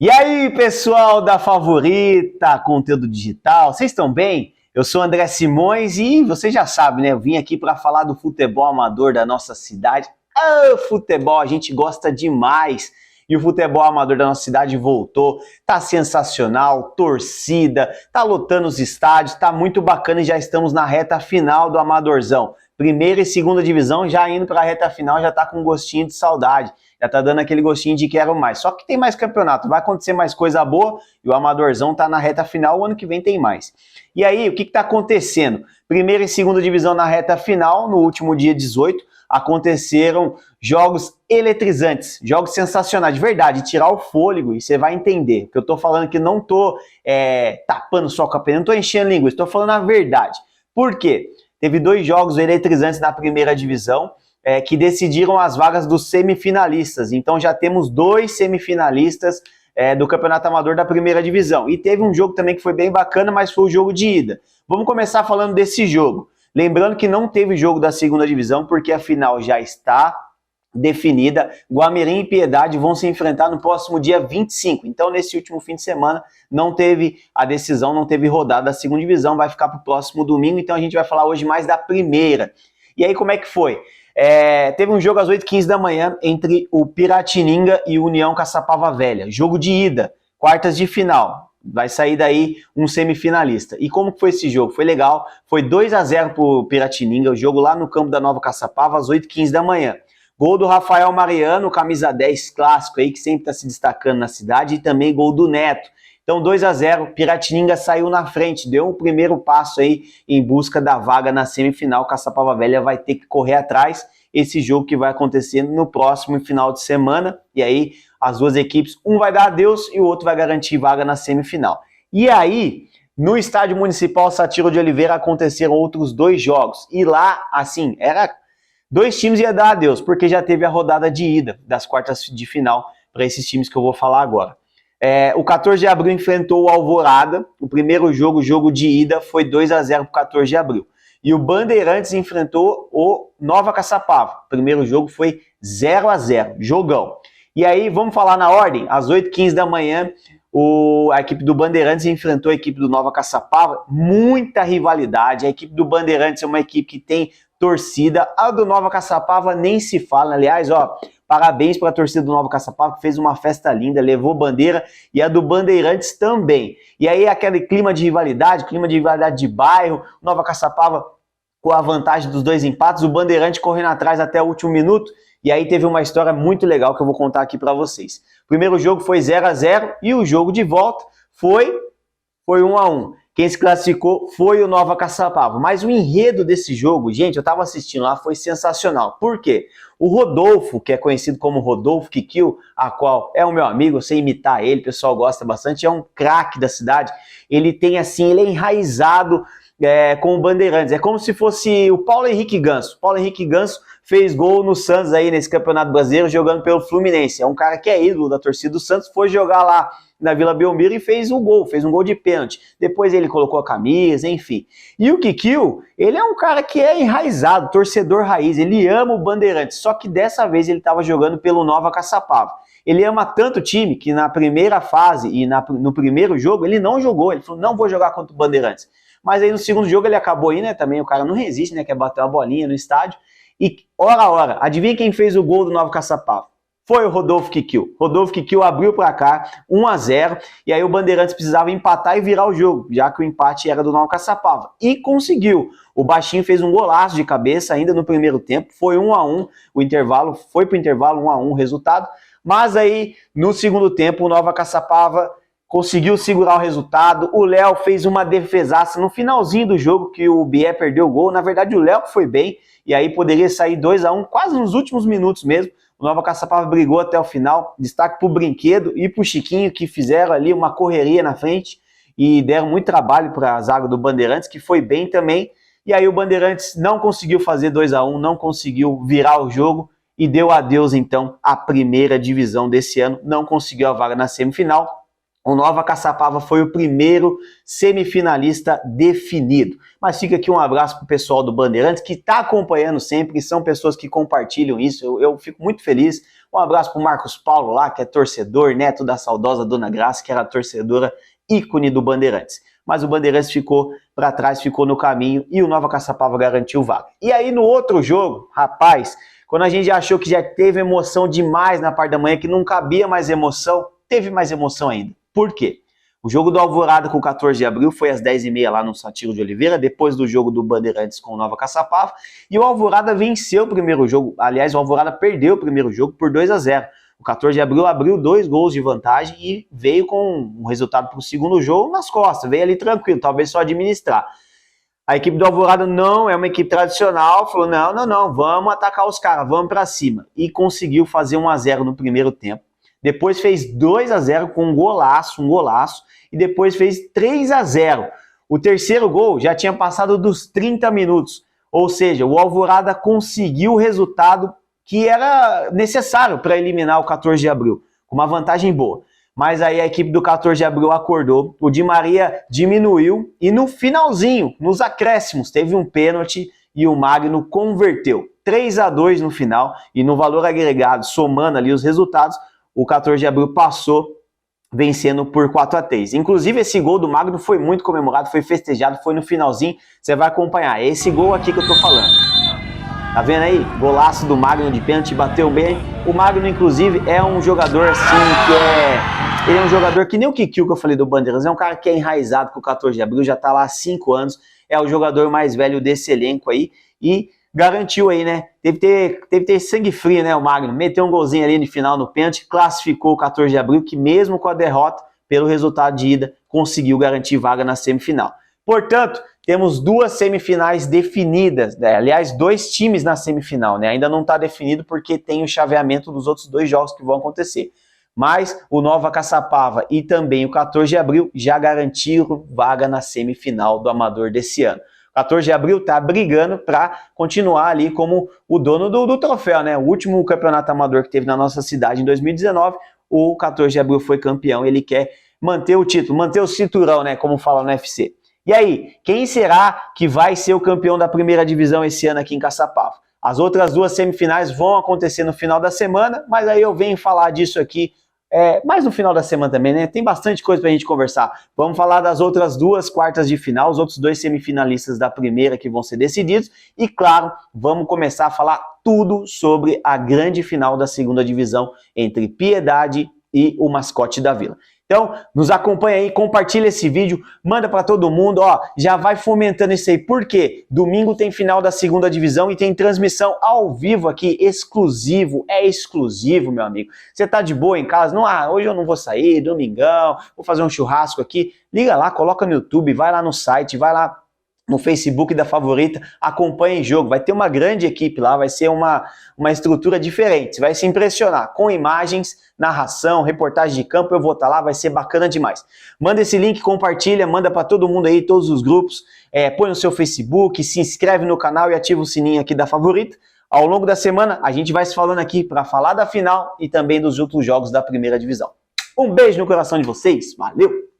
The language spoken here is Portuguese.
E aí, pessoal da Favorita Conteúdo Digital, vocês estão bem? Eu sou André Simões e você já sabe, né? Eu vim aqui para falar do futebol amador da nossa cidade. Futebol, a gente gosta demais. E o futebol amador da nossa cidade voltou, tá sensacional, torcida, tá lotando os estádios, tá muito bacana e já estamos na reta final do Amadorzão. Primeira e segunda divisão já indo para a reta final, já tá com um gostinho de saudade, já tá dando aquele gostinho de quero mais. Só que tem mais campeonato, vai acontecer mais coisa boa e o Amadorzão tá na reta final, o ano que vem tem mais. E aí, o que tá acontecendo? Primeira e segunda divisão na reta final, no último dia 18, aconteceram jogos eletrizantes, jogos sensacionais, de verdade, tirar o fôlego e você vai entender. Que eu tô falando que não tô tapando só com a pena, não tô enchendo linguiça, tô falando a verdade. Por quê? Teve dois jogos eletrizantes na primeira divisão que decidiram as vagas dos semifinalistas. Então já temos dois semifinalistas do Campeonato Amador da primeira divisão. E teve um jogo também que foi bem bacana, mas foi o jogo de ida. Vamos começar falando desse jogo. Lembrando que não teve jogo da segunda divisão, porque a final já está definida. Guamirim e Piedade vão se enfrentar no próximo dia 25. Então, nesse último fim de semana, não teve a decisão, não teve rodada da segunda divisão, vai ficar para o próximo domingo. Então, a gente vai falar hoje mais da primeira. E aí, como é que foi? Teve um jogo às 8h15 da manhã entre o Piratininga e o União Caçapava Velha. Jogo de ida, quartas de final. Vai sair daí um semifinalista. E como foi esse jogo? Foi legal. Foi 2-0 pro Piratininga, o jogo lá no campo da Nova Caçapava, às 8h15 da manhã. Gol do Rafael Mariano, camisa 10 clássico aí, que sempre está se destacando na cidade, e também gol do Neto. Então 2-0, Piratininga saiu na frente, deu um primeiro passo aí em busca da vaga na semifinal. Caçapava Velha vai ter que correr atrás. Esse jogo que vai acontecer no próximo final de semana, e aí as duas equipes, um vai dar adeus e o outro vai garantir vaga na semifinal. E aí, no Estádio Municipal Satiro de Oliveira aconteceram outros dois jogos, e lá, assim, dois times ia dar adeus, porque já teve a rodada de ida das quartas de final para esses times que eu vou falar agora. O 14 de abril enfrentou o Alvorada, o primeiro jogo, jogo de ida, foi 2-0 para o 14 de abril. E o Bandeirantes enfrentou o Nova Caçapava. O primeiro jogo foi 0-0, jogão. E aí, vamos falar na ordem? Às 8h15 da manhã, a equipe do Bandeirantes enfrentou a equipe do Nova Caçapava. Muita rivalidade. A equipe do Bandeirantes é uma equipe que tem torcida. A do Nova Caçapava nem se fala. Aliás, parabéns para a torcida do Nova Caçapava, que fez uma festa linda, levou bandeira, e a do Bandeirantes também. E aí aquele clima de rivalidade de bairro, Nova Caçapava com a vantagem dos dois empates, o Bandeirante correndo atrás até o último minuto, e aí teve uma história muito legal que eu vou contar aqui para vocês. O primeiro jogo foi 0-0 e o jogo de volta foi 1-1. Quem se classificou foi o Nova Caçapava. Mas o enredo desse jogo, gente, eu estava assistindo lá, foi sensacional. Por quê? O Rodolfo, que é conhecido como Rodolfo Kikil, a qual é o meu amigo, eu sei imitar ele, o pessoal gosta bastante, é um craque da cidade. Ele é enraizado com o Bandeirantes. É como se fosse o Paulo Henrique Ganso. Paulo Henrique Ganso fez gol no Santos aí nesse Campeonato Brasileiro jogando pelo Fluminense. É um cara que é ídolo da torcida do Santos, foi jogar lá na Vila Belmiro e fez um gol de pênalti. Depois ele colocou a camisa, enfim. E o Kikil, ele é um cara que é enraizado, torcedor raiz, ele ama o Bandeirantes, só que dessa vez ele estava jogando pelo Nova Caçapava. Ele ama tanto o time que na primeira fase e no primeiro jogo ele não jogou, ele falou, não vou jogar contra o Bandeirantes. Mas aí no segundo jogo ele acabou aí, né, também o cara não resiste, né, quer bater uma bolinha no estádio. E, ora, adivinha quem fez o gol do Nova Caçapava? Foi o Rodolfo Kikil. Rodolfo Kikil abriu o placar, 1-0, e aí o Bandeirantes precisava empatar e virar o jogo, já que o empate era do Nova Caçapava. E conseguiu. O Baixinho fez um golaço de cabeça ainda no primeiro tempo, foi 1-1, foi pro intervalo 1-1 o resultado, mas aí no segundo tempo o Nova Caçapava conseguiu segurar o resultado. O Léo fez uma defesaça no finalzinho do jogo que o Bié perdeu o gol. Na verdade, o Léo foi bem, e aí poderia sair 2-1, quase nos últimos minutos mesmo. O Nova Caçapava brigou até o final. Destaque para o Brinquedo e para o Chiquinho, que fizeram ali uma correria na frente e deram muito trabalho para a zaga do Bandeirantes, que foi bem também. E aí o Bandeirantes não conseguiu fazer 2-1, não conseguiu virar o jogo e deu adeus, então, à primeira divisão desse ano. Não conseguiu a vaga na semifinal. o Nova Caçapava foi o primeiro semifinalista definido. Mas fica aqui um abraço pro pessoal do Bandeirantes, que está acompanhando sempre, e são pessoas que compartilham isso, eu fico muito feliz. Um abraço pro Marcos Paulo lá, que é torcedor, neto da saudosa Dona Graça, que era torcedora ícone do Bandeirantes. Mas o Bandeirantes ficou para trás, ficou no caminho, e o Nova Caçapava garantiu vaga. E aí no outro jogo, rapaz, quando a gente achou que já teve emoção demais na parte da manhã, que não cabia mais emoção, teve mais emoção ainda. Por quê? O jogo do Alvorada com o 14 de abril foi às 10h30 lá no Satiro de Oliveira, depois do jogo do Bandeirantes com o Nova Caçapava, e o Alvorada venceu o primeiro jogo. Aliás, o Alvorada perdeu o primeiro jogo por 2-0. O 14 de abril abriu 2 gols de vantagem e veio com um resultado para o segundo jogo nas costas, veio ali tranquilo, talvez só administrar. A equipe do Alvorada não é uma equipe tradicional, falou não, vamos atacar os caras, vamos para cima. E conseguiu fazer 1-0 no primeiro tempo. Depois fez 2-0 com um golaço, e depois fez 3-0. O terceiro gol já tinha passado dos 30 minutos, ou seja, o Alvorada conseguiu o resultado que era necessário para eliminar o 14 de abril, com uma vantagem boa. Mas aí a equipe do 14 de abril acordou, o Di Maria diminuiu, e no finalzinho, nos acréscimos, teve um pênalti e o Magno converteu. 3-2 no final, e no valor agregado, somando ali os resultados, o 14 de abril passou vencendo por 4-3. Inclusive, esse gol do Magno foi muito comemorado, foi festejado, foi no finalzinho. Você vai acompanhar. É esse gol aqui que eu tô falando. Tá vendo aí? Golaço do Magno de pênalti, bateu bem. O Magno, inclusive, é um jogador assim ele é um jogador que nem o Kikio que eu falei do Bandeirantes. É um cara que é enraizado com o 14 de abril, já tá lá há 5 anos. É o jogador mais velho desse elenco aí. E garantiu aí, né? Teve que ter sangue frio, né? O Magno meteu um golzinho ali no final no pênalti, classificou o 14 de abril, que mesmo com a derrota, pelo resultado de ida, conseguiu garantir vaga na semifinal. Portanto, temos 2 semifinais definidas, né? Aliás, 2 times na semifinal, né? Ainda não está definido porque tem o chaveamento dos outros 2 jogos que vão acontecer. Mas o Nova Caçapava e também o 14 de abril já garantiram vaga na semifinal do Amador desse ano. 14 de abril está brigando para continuar ali como o dono do troféu, né? O último campeonato amador que teve na nossa cidade em 2019, o 14 de abril foi campeão, ele quer manter o título, manter o cinturão, né? Como fala no UFC. E aí, quem será que vai ser o campeão da primeira divisão esse ano aqui em Caçapava? As outras 2 semifinais vão acontecer no final da semana, mas aí eu venho falar disso aqui mais no final da semana também, né? Tem bastante coisa pra gente conversar. Vamos falar das outras 2 quartas de final, os outros 2 semifinalistas da primeira que vão ser decididos. E, claro, vamos começar a falar tudo sobre a grande final da segunda divisão entre Piedade e o Mascote da Vila. Então, nos acompanha aí, compartilha esse vídeo, manda para todo mundo, ó, já vai fomentando isso aí, porque domingo tem final da segunda divisão e tem transmissão ao vivo aqui, exclusivo, é exclusivo, meu amigo. Você tá de boa em casa? Não, hoje eu não vou sair, domingão, vou fazer um churrasco aqui, liga lá, coloca no YouTube, vai lá no site, vai lá no Facebook da Favorita, acompanha o jogo, vai ter uma grande equipe lá, vai ser uma estrutura diferente, você vai se impressionar, com imagens, narração, reportagem de campo, eu vou estar lá, vai ser bacana demais. Manda esse link, compartilha, manda para todo mundo aí, todos os grupos, põe no seu Facebook, se inscreve no canal e ativa o sininho aqui da Favorita. Ao longo da semana, a gente vai se falando aqui para falar da final e também dos outros jogos da primeira divisão. Um beijo no coração de vocês, valeu!